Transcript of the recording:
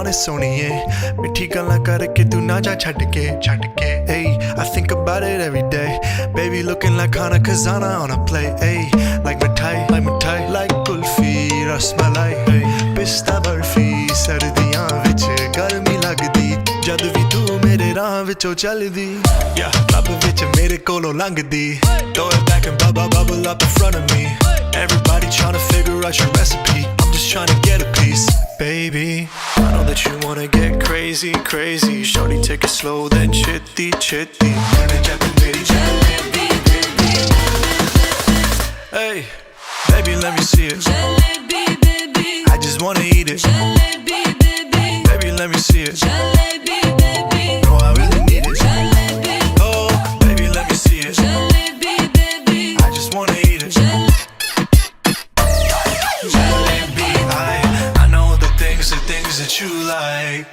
want it सोनिए मिठी गल्लां करके तू ना जा छड़ के Hey, I think about it every day. Baby looking like Hana Kazana on a play. Hey, like mithai, like kulfi, rasmalai. Hey, pista barfi, sardiyan vich garmi lagdi. Jad vi tu mere raah vichon chaldi. Yeah, club vich mere kolo langdi. Throw it back and bubble up in front of me. Everybody tryna figure out your recipe. I'm just tryna get a piece. Baby, I know that you wanna get crazy. Shorty, take it slow, then chitty. Hey, baby, let me see it. Jalebi, baby. I just wanna eat it. Jalebi, baby. Baby, let me see it. Jalebi, baby. No, I really need it. Jalebi, Oh, baby, let me see it. jalebi, baby. I just wanna eat it. Jalebi, I know the things that you like.